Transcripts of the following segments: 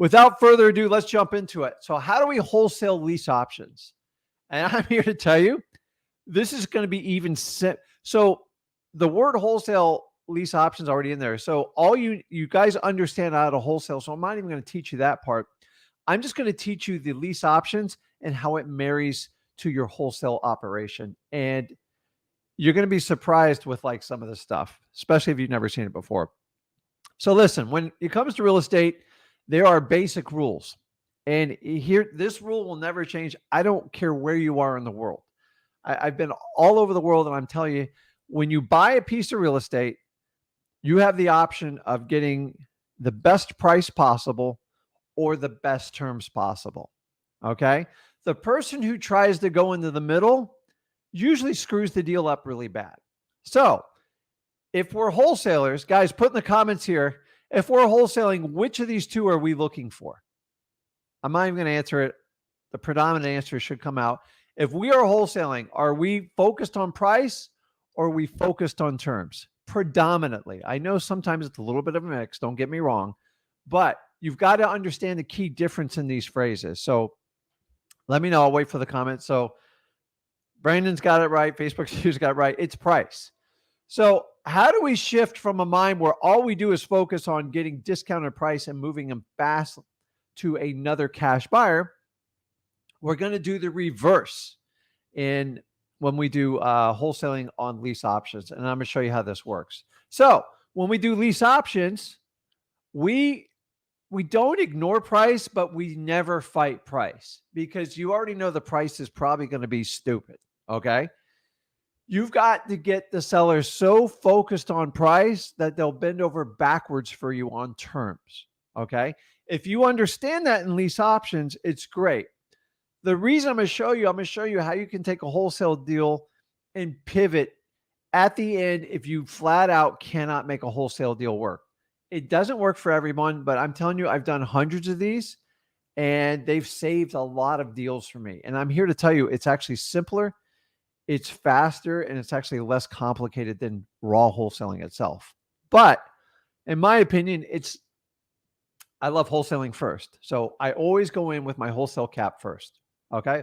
without further ado, let's jump into it. So how do we wholesale lease options? And I'm here to tell you, this is going to be even so the word wholesale lease options already in there. So all you guys understand how to wholesale. So I'm not even going to teach you that part. I'm just going to teach you the lease options and how it marries to your wholesale operation. And you're going to be surprised with like some of the stuff, especially if you've never seen it before. So listen, when it comes to real estate, there are basic rules. And here, this rule will never change. I don't care where you are in the world. I've been all over the world, and I'm telling you, when you buy a piece of real estate, you have the option of getting the best price possible or the best terms possible. Okay. The person who tries to go into the middle usually screws the deal up really bad. So if we're wholesalers, guys, put in the comments here, if we're wholesaling, which of these two are we looking for? I'm not even going to answer it. The predominant answer should come out. If we are wholesaling, are we focused on price or are we focused on terms? Predominantly. I know sometimes it's a little bit of a mix, don't get me wrong, but you've got to understand the key difference in these phrases. So let me know. I'll wait for the comments. So Brandon's got it right. Facebook Stu's got it right. It's price. So how do we shift from a mind where all we do is focus on getting discounted price and moving them fast to another cash buyer? We're going to do the reverse when we do wholesaling on lease options. And I'm going to show you how this works. So when we do lease options, we don't ignore price, but we never fight price because you already know the price is probably going to be stupid. Okay. You've got to get the seller so focused on price that they'll bend over backwards for you on terms. Okay. If you understand that in lease options, it's great. The reason I'm going to show you how you can take a wholesale deal and pivot at the end if you flat out cannot make a wholesale deal work. It doesn't work for everyone, but I'm telling you, I've done hundreds of these and they've saved a lot of deals for me. And I'm here to tell you, it's actually simpler, it's faster, and it's actually less complicated than raw wholesaling itself. But in my opinion, I love wholesaling first. So I always go in with my wholesale cap first. Okay.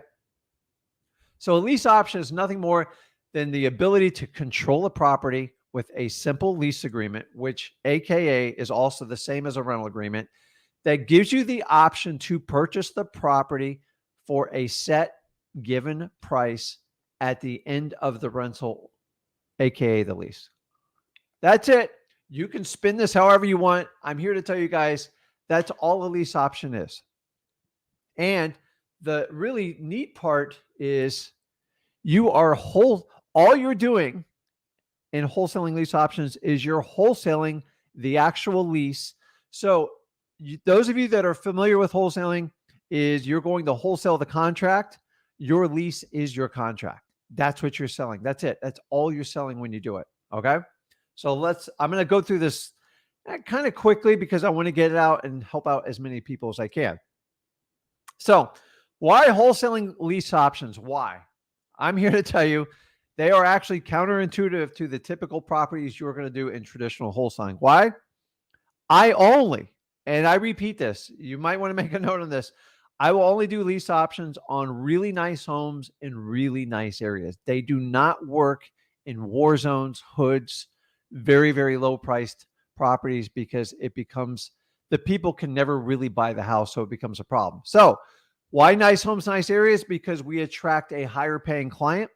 So a lease option is nothing more than the ability to control a property with a simple lease agreement, which AKA is also the same as a rental agreement, that gives you the option to purchase the property for a set given price at the end of the rental, AKA the lease. That's it. You can spin this however you want. I'm here to tell you guys that's all a lease option is. And the really neat part is all you're doing in wholesaling lease options is you're wholesaling the actual lease. So those of you that are familiar with wholesaling is you're going to wholesale the contract. Your lease is your contract. That's what you're selling. That's it. That's all you're selling when you do it. Okay. So I'm going to go through this kind of quickly because I want to get it out and help out as many people as I can. So why wholesaling lease options? Why? I'm here to tell you they are actually counterintuitive to the typical properties you're going to do in traditional wholesaling. Why? And I repeat this, you might want to make a note on this. I will only do lease options on really nice homes in really nice areas. They do not work in war zones, hoods, very, very low priced properties because the people can never really buy the house. So it becomes a problem. So why nice homes, nice areas? Because we attract a higher paying client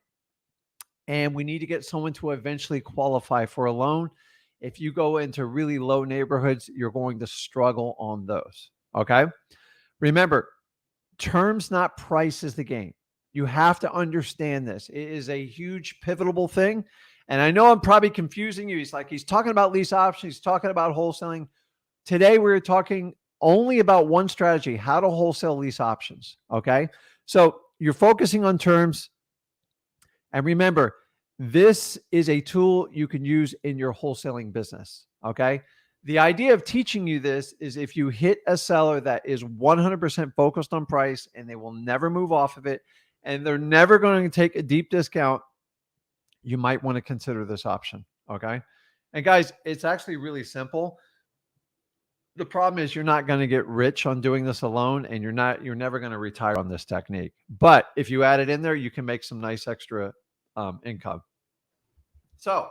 and we need to get someone to eventually qualify for a loan. If you go into really low neighborhoods, you're going to struggle on those. Okay. Remember, terms, not price, is the game. You have to understand this. It is a huge pivotal thing. And I know I'm probably confusing you. He's talking about lease options. He's talking about wholesaling. Today, we're talking only about one strategy, how to wholesale lease options. Okay. So you're focusing on terms. And remember, this is a tool you can use in your wholesaling business. Okay. The idea of teaching you this is if you hit a seller that is 100% focused on price and they will never move off of it and they're never going to take a deep discount, you might want to consider this option. Okay. And guys, it's actually really simple. The problem is you're not going to get rich on doing this alone, and you're never going to retire on this technique. But if you add it in there, you can make some nice extra income. So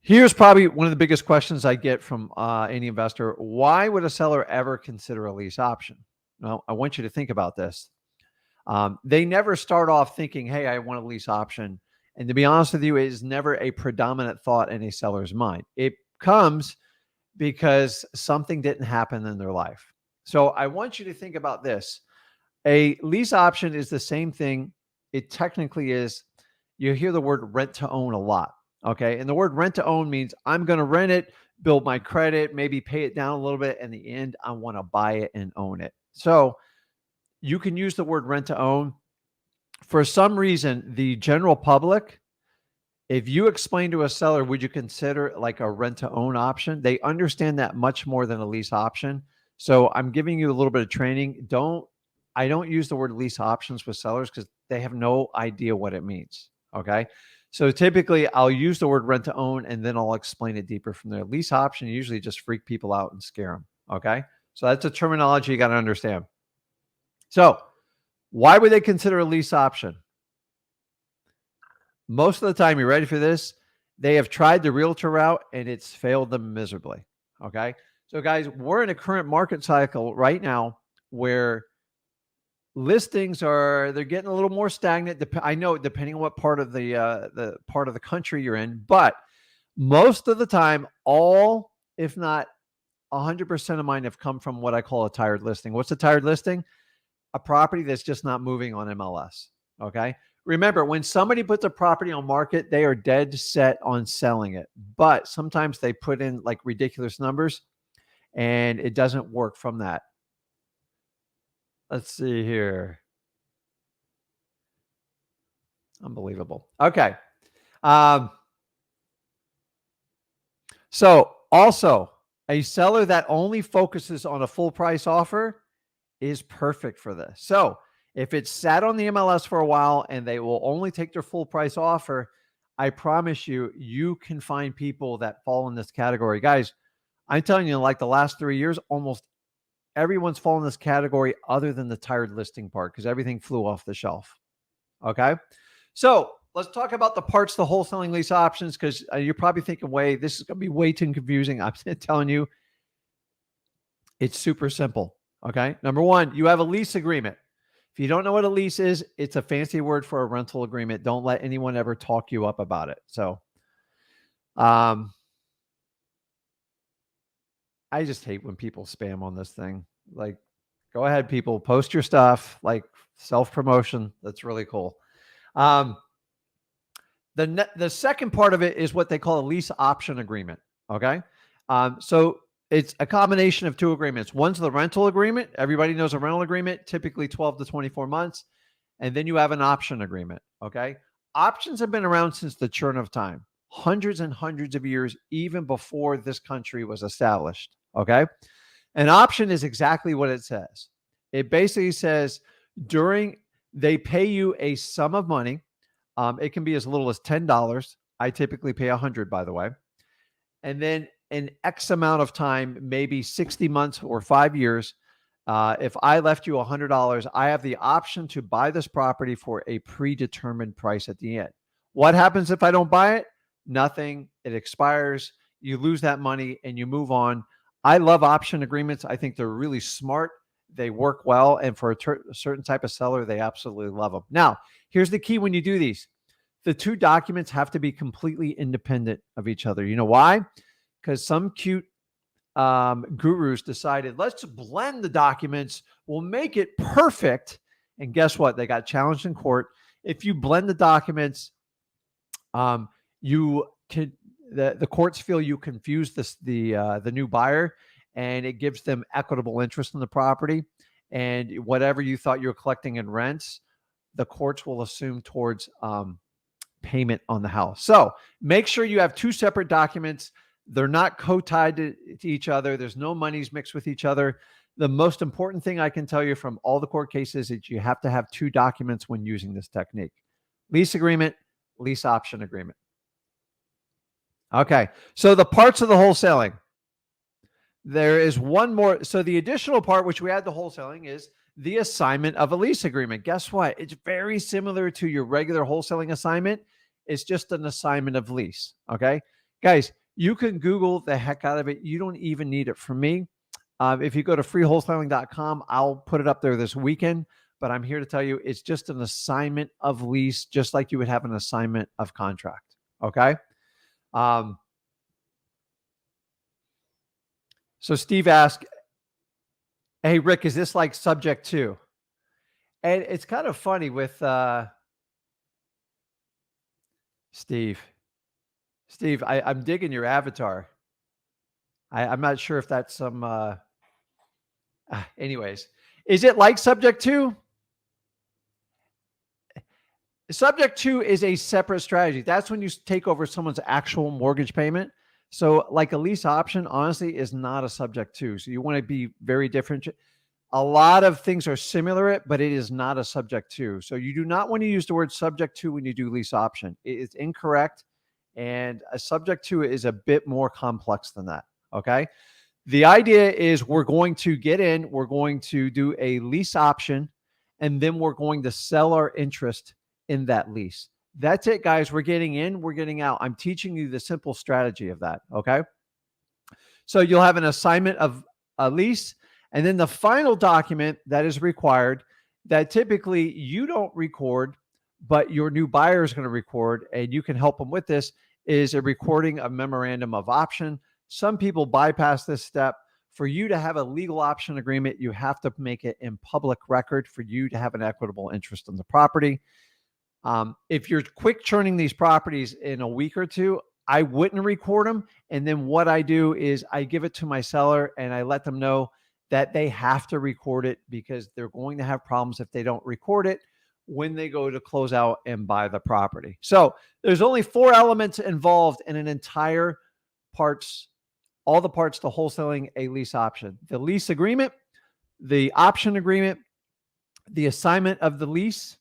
here's probably one of the biggest questions I get from any investor. Why would a seller ever consider a lease option? Well, I want you to think about this. They never start off thinking, hey, I want a lease option. And to be honest with you, it is never a predominant thought in a seller's mind. It comes because something didn't happen in their life. So I want you to think about this. A lease option is the same thing. It technically is. You hear the word rent to own a lot. Okay. And the word rent to own means I'm going to rent it, build my credit, maybe pay it down a little bit. In the end, I want to buy it and own it. So you can use the word rent to own. For some reason, the general public, if you explain to a seller, would you consider like a rent to own option? They understand that much more than a lease option. So I'm giving you a little bit of training. I don't use the word lease options with sellers because they have no idea what it means. Okay. So typically I'll use the word rent to own and then I'll explain it deeper from there. Lease option usually just freak people out and scare them. Okay. So that's a terminology you got to understand. So why would they consider a lease option? Most of the time, you ready for this? They have tried the realtor route and it's failed them miserably. Okay. So guys, we're in a current market cycle right now where listings they're getting a little more stagnant. I know depending on what part of the part of the country you're in, but most of the time, all, if not 100% of mine have come from what I call a tired listing. What's a tired listing? A property that's just not moving on MLS. Okay. Remember, when somebody puts a property on market, they are dead set on selling it. But sometimes they put in like ridiculous numbers and it doesn't work from that. Let's see here. Unbelievable. Okay. So also, a seller that only focuses on a full price offer is perfect for this. So if it's sat on the MLS for a while and they will only take their full price offer, I promise you, you can find people that fall in this category. Guys, I'm telling you, like the last 3 years, almost everyone's fallen in this category other than the tired listing part because everything flew off the shelf. Okay. So let's talk about the parts, the wholesaling lease options, because you're probably thinking, this is going to be way too confusing. I'm telling you, it's super simple. Okay. Number one, you have a lease agreement. If you don't know what a lease is, it's a fancy word for a rental agreement. Don't let anyone ever talk you up about it. So, I just hate when people spam on this thing. Like, go ahead, people, post your stuff, like self-promotion. That's really cool. The second part of it is what they call a lease option agreement. Okay. So it's a combination of two agreements. One's the rental agreement. Everybody knows a rental agreement, typically 12 to 24 months. And then you have an option agreement. Okay. Options have been around since the churn of time, hundreds and hundreds of years, even before this country was established. Okay. An option is exactly what it says. It basically says they pay you a sum of money. It can be as little as $10. I typically pay $100, by the way. And then an X amount of time, maybe 60 months or 5 years. If I left you $100, I have the option to buy this property for a predetermined price at the end. What happens if I don't buy it? Nothing. It expires. You lose that money and you move on. I love option agreements. I think they're really smart. They work well. And for a certain type of seller, they absolutely love them. Now, here's the key when you do these. The two documents have to be completely independent of each other. You know why? Because some cute gurus decided, let's blend the documents. We'll make it perfect. And guess what? They got challenged in court. If you blend the documents, the courts feel you confuse the new buyer, and it gives them equitable interest in the property. And whatever you thought you were collecting in rents, the courts will assume towards payment on the house. So make sure you have two separate documents. They're not co-tied to each other. There's no monies mixed with each other. The most important thing I can tell you from all the court cases is you have to have two documents when using this technique. Lease agreement, lease option agreement. Okay. So the parts of the wholesaling. There is one more. So the additional part, which we add to wholesaling, is the assignment of a lease agreement. Guess what? It's very similar to your regular wholesaling assignment. It's just an assignment of lease. Okay. Guys, you can Google the heck out of it. You don't even need it from me. If you go to freewholesaling.com, I'll put it up there this weekend. But I'm here to tell you it's just an assignment of lease, just like you would have an assignment of contract. Okay. So Steve asked, hey, Rick, is this like subject to? And it's kind of funny with Steve. Steve, I'm digging your avatar. I'm not sure if that's some, anyways. Is it like subject to? Subject to is a separate strategy. That's when you take over someone's actual mortgage payment. So like a lease option, honestly, is not a subject to. So you want to be very different. A lot of things are similar, but it is not a subject to. So you do not want to use the word subject to when you do lease option. It is incorrect. And a subject to is a bit more complex than that. Okay. The idea is we're going to get in, we're going to do a lease option, and then we're going to sell our interest in that lease. That's it, guys. We're getting in, we're getting out. I'm teaching you the simple strategy of that. Okay. So you'll have an assignment of a lease, and then the final document that is required that typically you don't record, but your new buyer is going to record, and you can help them with this, is a recording of memorandum of option. Some people bypass this step. For you to have a legal option agreement, you have to make it in public record for you to have an equitable interest in the property. If you're quick churning these properties in a week or two, I wouldn't record them. And then what I do is I give it to my seller and I let them know that they have to record it because they're going to have problems if they don't record it when they go to close out and buy the property. So there's only 4 elements involved in an entire all the parts to wholesaling a lease option: the lease agreement, the option agreement, the assignment of the lease,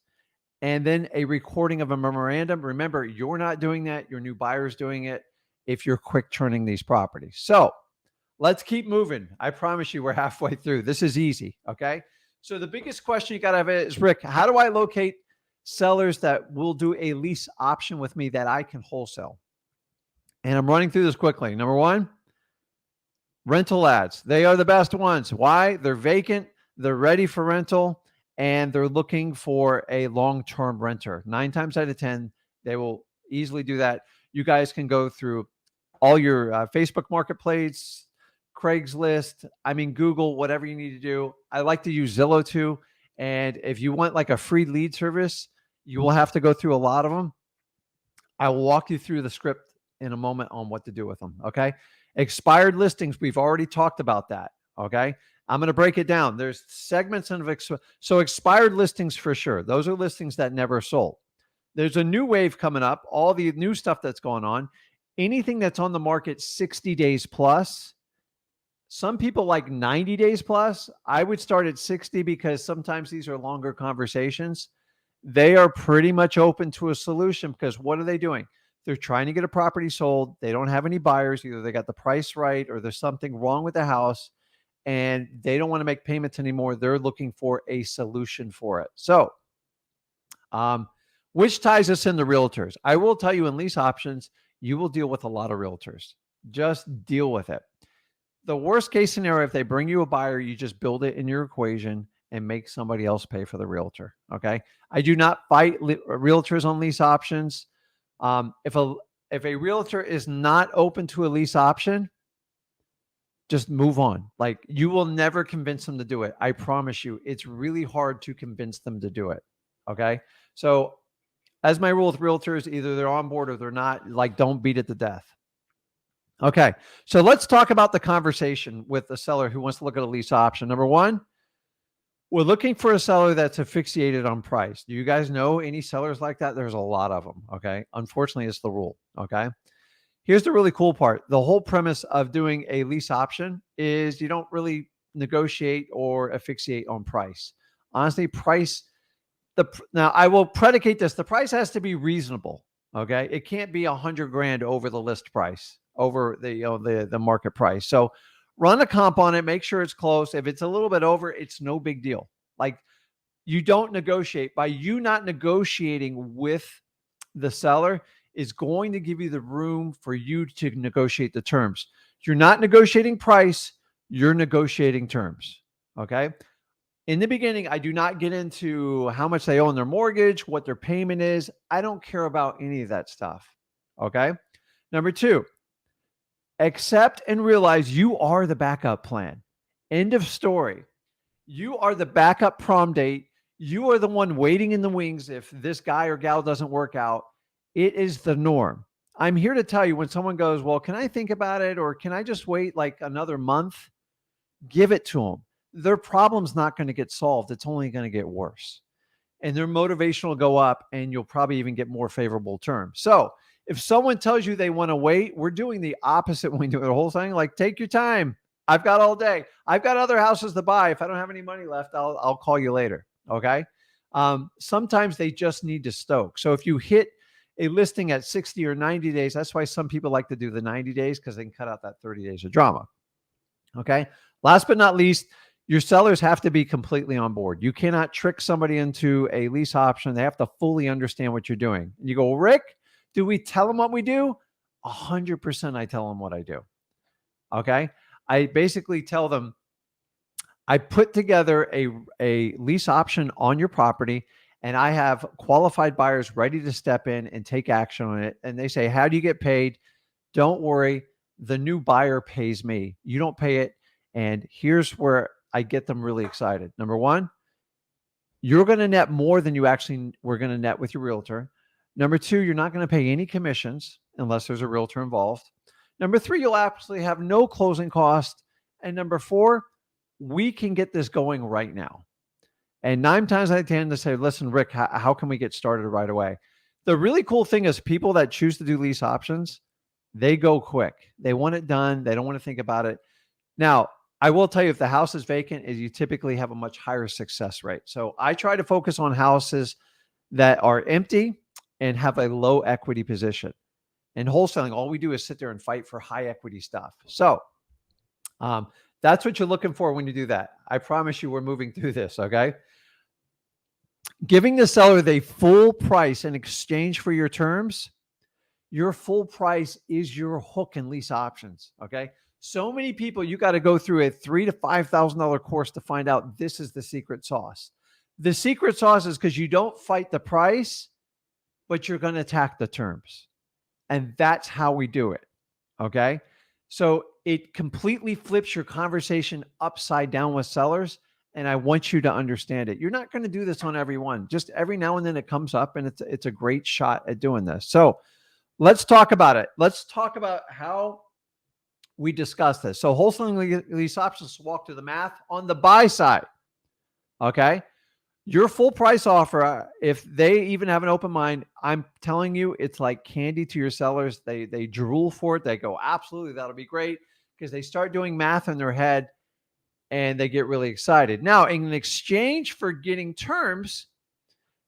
and then a recording of a memorandum. Remember, you're not doing that. Your new buyer's doing it if you're quick turning these properties. So let's keep moving. I promise you we're halfway through. This is easy, okay? So the biggest question you got to have is, Rick, how do I locate sellers that will do a lease option with me that I can wholesale? And I'm running through this quickly. Number 1, rental ads. They are the best ones. Why? They're vacant, they're ready for rental, and they're looking for a long-term renter. 9 times out of 10, they will easily do that. You guys can go through all your Facebook Marketplace, Craigslist, Google, whatever you need to do. I like to use Zillow too. And if you want like a free lead service, you will have to go through a lot of them. I will walk you through the script in a moment on what to do with them. Okay. Expired listings. We've already talked about that. Okay. I'm going to break it down. There's segments of so expired listings for sure. Those are listings that never sold. There's a new wave coming up. All the new stuff that's going on. Anything that's on the market 60 days plus. Some people like 90 days plus. I would start at 60 because sometimes these are longer conversations. They are pretty much open to a solution because what are they doing? They're trying to get a property sold. They don't have any buyers. Either they got the price right or there's something wrong with the house and they don't want to make payments anymore. They're looking for a solution for it. So, which ties us into realtors. I will tell you in lease options, you will deal with a lot of realtors. Just deal with it. The worst case scenario, if they bring you a buyer, you just build it in your equation and make somebody else pay for the realtor. Okay. I do not fight realtors on lease options. If a realtor is not open to a lease option, just move on. Like you will never convince them to do it. I promise you, it's really hard to convince them to do it. Okay. So as my rule with realtors, either they're on board or they're not. Like, don't beat it to death. Okay. So let's talk about the conversation with the seller who wants to look at a lease option. Number 1, we're looking for a seller that's asphyxiated on price. Do you guys know any sellers like that? There's a lot of them. Okay. Unfortunately, it's the rule. Okay. Here's the really cool part. The whole premise of doing a lease option is you don't really negotiate or asphyxiate on price. Honestly, now I will predicate this. The price has to be reasonable. Okay. It can't be $100,000 over the list price, over the market price. So Run a comp on it, make sure it's close. If it's a little bit over, it's no big deal. Like, you don't negotiate. By you not negotiating with the seller is going to give you the room for you to negotiate the terms. You're not negotiating price, you're negotiating terms. Okay. In the beginning, I do not get into how much they owe on their mortgage, what their payment is. I don't care about any of that stuff. Okay. Number two, accept and realize you are the backup plan. End of story. You are the backup prom date. You are the one waiting in the wings if this guy or gal doesn't work out. It is the norm. I'm here to tell you, when someone goes, well, can I think about it? Or can I just wait like another month? Give it to them. Their problem's not going to get solved. It's only going to get worse. And their motivation will go up, and you'll probably even get more favorable terms. So if someone tells you they want to wait, we're doing the opposite when we do the whole thing. Like, take your time. I've got all day. I've got other houses to buy. If I don't have any money left, I'll call you later. Okay. Sometimes they just need to stoke. So if you hit a listing at 60 or 90 days, that's why some people like to do the 90 days, because they can cut out that 30 days of drama. Okay. Last but not least, your sellers have to be completely on board. You cannot trick somebody into a lease option. They have to fully understand what you're doing. And you go, Rick, do we tell them what we do? 100% I tell them what I do. Okay. I basically tell them, I put together a lease option on your property, and I have qualified buyers ready to step in and take action on it. And they say, how do you get paid? Don't worry. The new buyer pays me. You don't pay it. And here's where I get them really excited. Number one, you're going to net more than you actually were going to net with your realtor. Number two, you're not going to pay any commissions unless there's a realtor involved. Number three, you'll absolutely have no closing cost. And number four, we can get this going right now. And 9 times out of 10 to say, listen, Rick, how can we get started right away? The really cool thing is people that choose to do lease options, they go quick. They want it done. They don't want to think about it. Now, I will tell you, if the house is vacant, you typically have a much higher success rate. So I try to focus on houses that are empty and have a low equity position. In wholesaling, all we do is sit there and fight for high equity stuff. So that's what you're looking for when you do that. I promise you we're moving through this, okay? Giving the seller the full price in exchange for your terms. Your full price is your hook and lease options, okay? So many people, you got to go through a $3,000 to $5,000 course to find out this is the secret sauce. The secret sauce is because you don't fight the price, but you're going to attack the terms. And that's how we do it, okay? So it completely flips your conversation upside down with sellers. And I want you to understand it. You're not going to do this on everyone. Just every now and then it comes up, and it's a great shot at doing this. So let's talk about it. Let's talk about how we discuss this. So wholesaling lease options, walk through the math on the buy side. Okay. Your full price offer, if they even have an open mind, I'm telling you, it's like candy to your sellers. They drool for it. They go, absolutely, that'll be great, because they start doing math in their head and they get really excited. Now, in exchange for getting terms,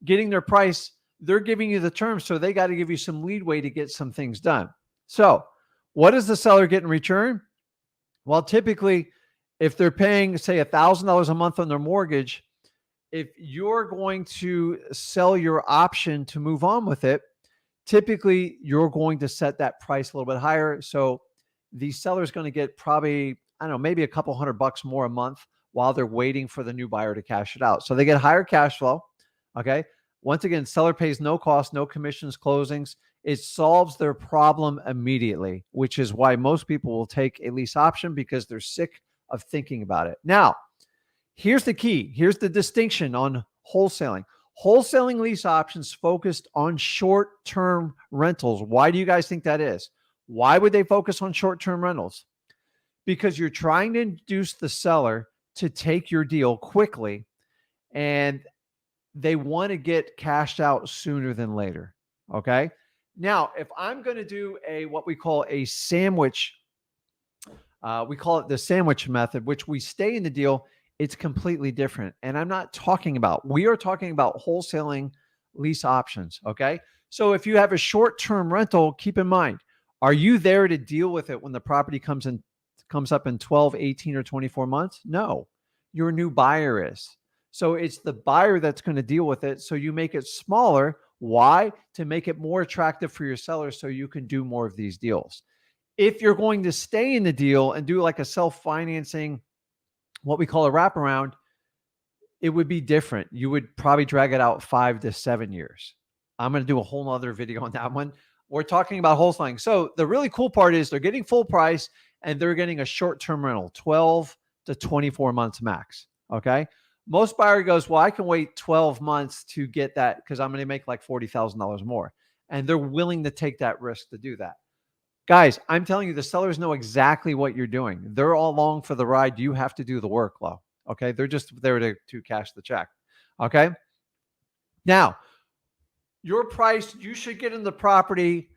getting their price, they're giving you the terms. So they got to give you some leadway to get some things done. So what does the seller get in return? Well, typically, if they're paying, say, $1,000 a month on their mortgage, if you're going to sell your option to move on with it, typically you're going to set that price a little bit higher. So the seller's going to get probably, I don't know, maybe a couple $100 more a month while they're waiting for the new buyer to cash it out. So they get higher cash flow. Okay. Once again, seller pays no cost, no commissions, closings. It solves their problem immediately, which is why most people will take a lease option, because they're sick of thinking about it. Now, here's the key. Here's the distinction on wholesaling. Wholesaling lease options focused on short-term rentals. Why do you guys think that is? Why would they focus on short-term rentals? Because you're trying to induce the seller to take your deal quickly, and they want to get cashed out sooner than later. Okay. Now, if I'm going to do what we call a sandwich, we call it the sandwich method, which we stay in the deal, it's completely different. And we are talking about wholesaling lease options. Okay. So if you have a short-term rental, keep in mind, are you there to deal with it when the property comes comes up in 12, 18, or 24 months? No, your new buyer is. So it's the buyer that's going to deal with it. So you make it smaller. Why? To make it more attractive for your sellers so you can do more of these deals. If you're going to stay in the deal and do like a self-financing, what we call a wraparound, it would be different. You would probably drag it out 5 to 7 years. I'm going to do a whole nother video on that one. We're talking about wholesaling. So the really cool part is they're getting full price and they're getting a short-term rental, 12 to 24 months max. Okay. Most buyer goes, well, I can wait 12 months to get that because I'm going to make like $40,000 more. And they're willing to take that risk to do that. Guys, I'm telling you, the sellers know exactly what you're doing. They're all along for the ride. You have to do the work, Lo. Okay. They're just there to cash the check. Okay. Now, your price, you should get in the property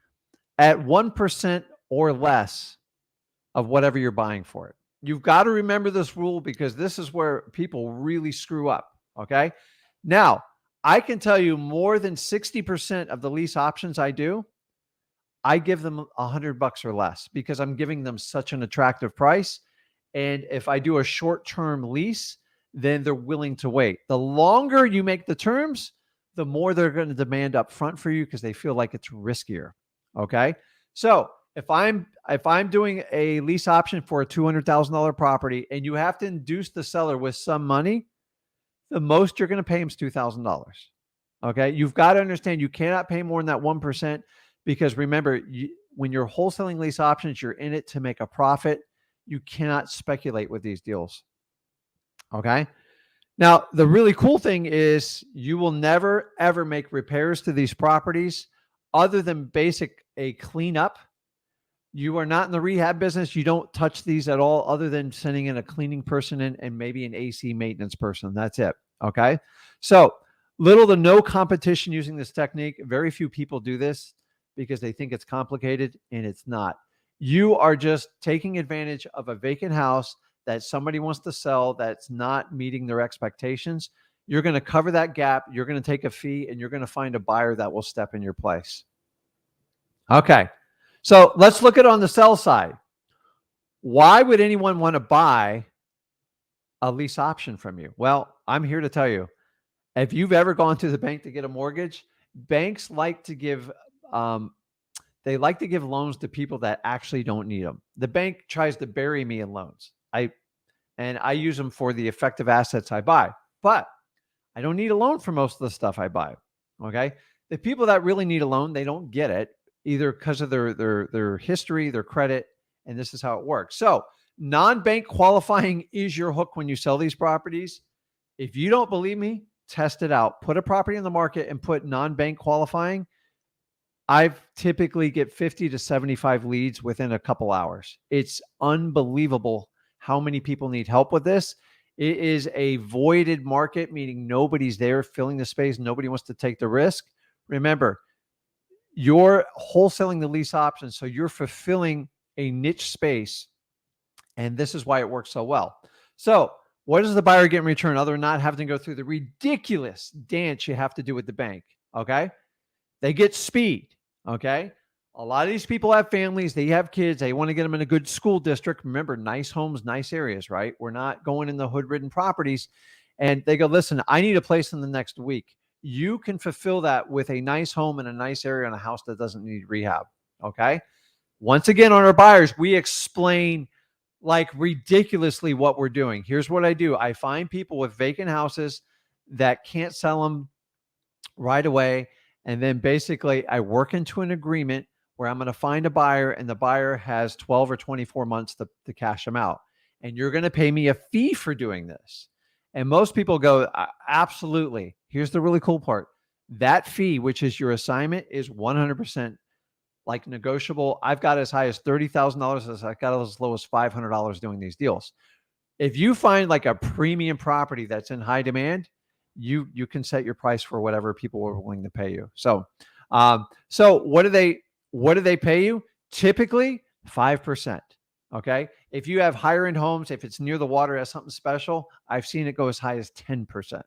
at 1% or less of whatever you're buying for it. You've got to remember this rule because this is where people really screw up. Okay. Now, I can tell you more than 60% of the lease options I do, I give them $100 or less because I'm giving them such an attractive price. And if I do a short-term lease, then they're willing to wait. The longer you make the terms, the more they're going to demand up front for you because they feel like it's riskier. Okay. So if I'm doing a lease option for a $200,000 property and you have to induce the seller with some money, the most you're going to pay him is $2,000. Okay. You've got to understand you cannot pay more than that 1% because remember, when you're wholesaling lease options, you're in it to make a profit. You cannot speculate with these deals. Okay. Now, the really cool thing is you will never, ever make repairs to these properties other than a cleanup. You are not in the rehab business. You don't touch these at all other than sending in a cleaning person and maybe an AC maintenance person. That's it. Okay. So little to no competition using this technique. Very few people do this because they think it's complicated and it's not. You are just taking advantage of a vacant house that somebody wants to sell that's not meeting their expectations. You're going to cover that gap. You're going to take a fee and you're going to find a buyer that will step in your place. Okay. So let's look at on the sell side. Why would anyone want to buy a lease option from you? Well, I'm here to tell you, if you've ever gone to the bank to get a mortgage, banks like to give loans to people that actually don't need them. The bank tries to bury me in loans. I use them for the effective assets I buy, but I don't need a loan for most of the stuff I buy. Okay. The people that really need a loan, they don't get it either because of their history, their credit, and this is how it works. So non-bank qualifying is your hook when you sell these properties. If you don't believe me, test it out. Put a property in the market and put non-bank qualifying. I've typically get 50 to 75 leads within a couple hours. It's unbelievable how many people need help with this. It is a voided market, meaning nobody's there filling the space. Nobody wants to take the risk. Remember, you're wholesaling the lease options, so you're fulfilling a niche space, and this is why it works so well. So what does the buyer get in return other than not having to go through the ridiculous dance you have to do with the bank? Okay. They get speed. Okay. A lot of these people have families. They have kids. They want to get them in a good school district. Remember, nice homes, nice areas, right? We're not going in the hood-ridden properties. And they go, listen, I need a place in the next week. You can fulfill that with a nice home in a nice area and a house that doesn't need rehab. Okay. Once again, on our buyers, we explain like ridiculously what we're doing. Here's what I do. I find people with vacant houses that can't sell them right away. And then basically I work into an agreement where I'm going to find a buyer and the buyer has 12 or 24 months to cash them out. And you're going to pay me a fee for doing this. And most people go, absolutely. Here's the really cool part. That fee, which is your assignment, is 100% like negotiable. I've got as high as $30,000 as I got as low as $500 doing these deals. If you find like a premium property that's in high demand, you can set your price for whatever people are willing to pay you. So what do they pay you? Typically 5%. Okay. If you have higher end homes, if it's near the water, has something special, I've seen it go as high as 10%.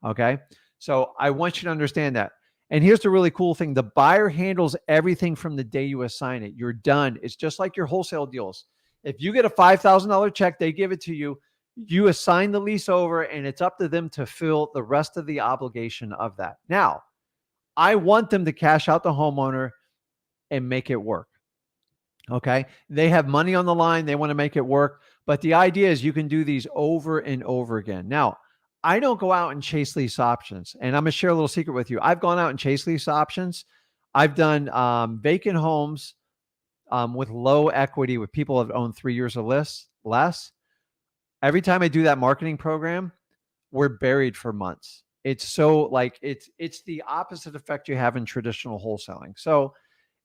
Okay. So I want you to understand that. And here's the really cool thing. The buyer handles everything from the day you assign it. You're done. It's just like your wholesale deals. If you get a $5,000 check, they give it to you. You assign the lease over, and it's up to them to fill the rest of the obligation of that. Now, I want them to cash out the homeowner and make it work. Okay. They have money on the line. They want to make it work. But the idea is you can do these over and over again. Now, I don't go out and chase lease options. And I'm going to share a little secret with you. I've gone out and chased lease options. I've done vacant homes with low equity with people that have owned 3 years or less. Every time I do that marketing program, we're buried for months. It's so like it's the opposite effect you have in traditional wholesaling. So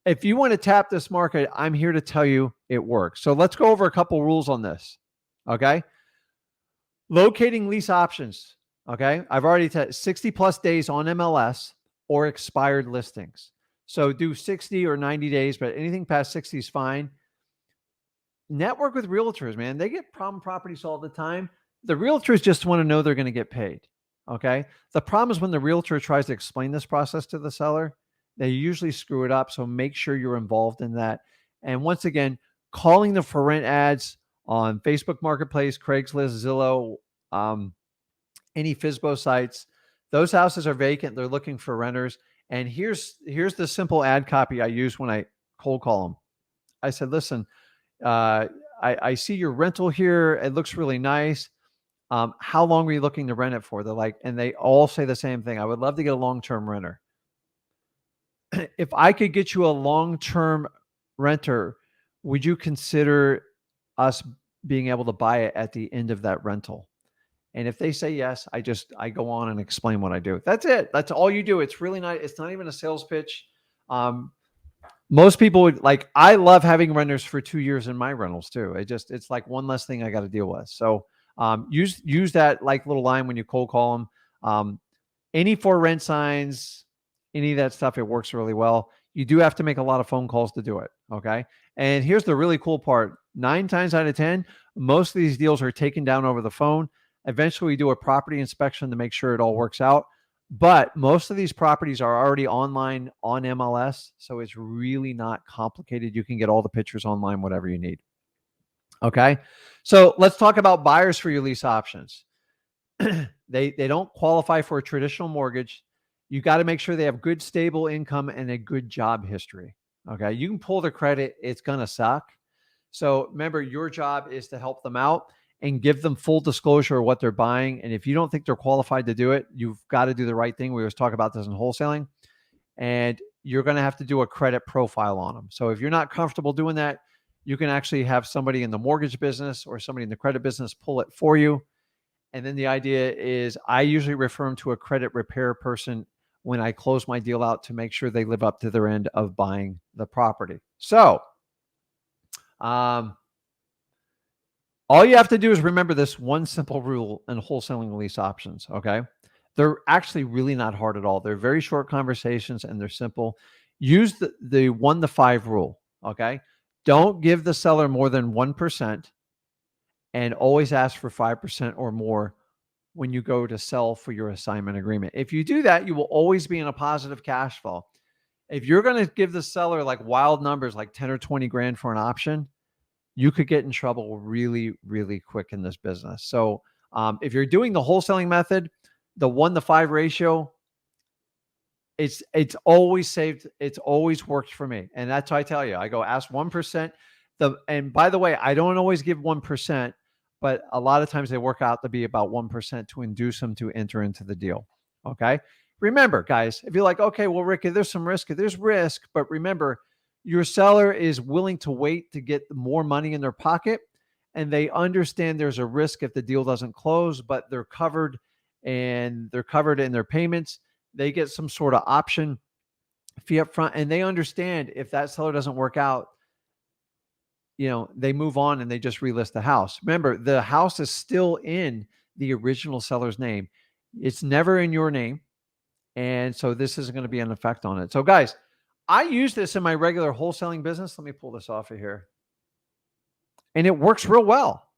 if you want to tap this market, I'm here to tell you it works. So let's go over a couple rules on this. Okay. Locating lease options. Okay. I've already said 60 plus days on MLS or expired listings. So do 60 or 90 days, but anything past 60 is fine. Network with realtors, man. They get problem properties all the time. The realtors just want to know they're going to get paid. Okay. The problem is when the realtor tries to explain this process to the seller, they usually screw it up. So make sure you're involved in that. And once again, calling the for rent ads on Facebook Marketplace, Craigslist, Zillow, any FSBO sites, those houses are vacant. They're looking for renters. And here's the simple ad copy I use when I cold call them. I said, listen, I see your rental here. It looks really nice. How long were you looking to rent it for? They're like, and they all say the same thing. I would love to get a long-term renter. If I could get you a long-term renter, would you consider us being able to buy it at the end of that rental? And if they say yes, I go on and explain what I do. That's it. That's all you do. It's really not, it's not even a sales pitch. Most people would like, I love having renters for 2 years in my rentals too. It's like one less thing I got to deal with. So use that like little line when you cold call them. Any for rent signs, any of that stuff, it works really well. You do have to make a lot of phone calls to do it. Okay. And here's the really cool part. 9 times out of 10, most of these deals are taken down over the phone. Eventually we do a property inspection to make sure it all works out. But most of these properties are already online on MLS. So it's really not complicated. You can get all the pictures online, whatever you need. Okay. So let's talk about buyers for your lease options. They don't qualify for a traditional mortgage. You got to make sure they have good, stable income and a good job history. Okay. You can pull their credit. It's going to suck. So remember, your job is to help them out and give them full disclosure of what they're buying. And if you don't think they're qualified to do it, you've got to do the right thing. We always talk about this in wholesaling, and you're going to have to do a credit profile on them. So if you're not comfortable doing that, you can actually have somebody in the mortgage business or somebody in the credit business pull it for you. And then the idea is I usually refer them to a credit repair person when I close my deal out to make sure they live up to their end of buying the property. So, all you have to do is remember this one simple rule in wholesaling lease options, okay? They're actually really not hard at all. They're very short conversations and they're simple. Use the 1 to 5 rule, okay? Don't give the seller more than 1% and always ask for 5% or more when you go to sell for your assignment agreement. If you do that, you will always be in a positive cash flow. If you're going to give the seller like wild numbers, like 10 or 20 grand for an option, you could get in trouble really, really quick in this business. So if you're doing the wholesaling method, the 1 to 5 ratio, it's always saved. It's always worked for me. And that's why I tell you, I go ask 1%. And by the way, I don't always give 1%, but a lot of times they work out to be about 1% to induce them to enter into the deal. Okay. Remember, guys, if you're like, okay, well, Ricky, there's some risk. There's risk, but remember, your seller is willing to wait to get more money in their pocket, and they understand there's a risk if the deal doesn't close, but they're covered in their payments. They get some sort of option fee up front, and they understand if that seller doesn't work out, they move on and they just relist the house. Remember, the house is still in the original seller's name. It's never in your name. And so this isn't going to be an effect on it. So guys, I use this in my regular wholesaling business. Let me pull this off of here. And it works real well.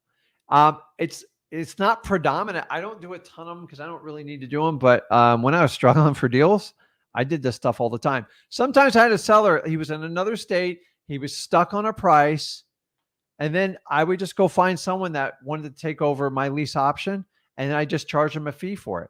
It's not predominant. I don't do a ton of them because I don't really need to do them. But when I was struggling for deals, I did this stuff all the time. Sometimes I had a seller, he was in another state. He was stuck on a price. And then I would just go find someone that wanted to take over my lease option, and I just charge them a fee for it.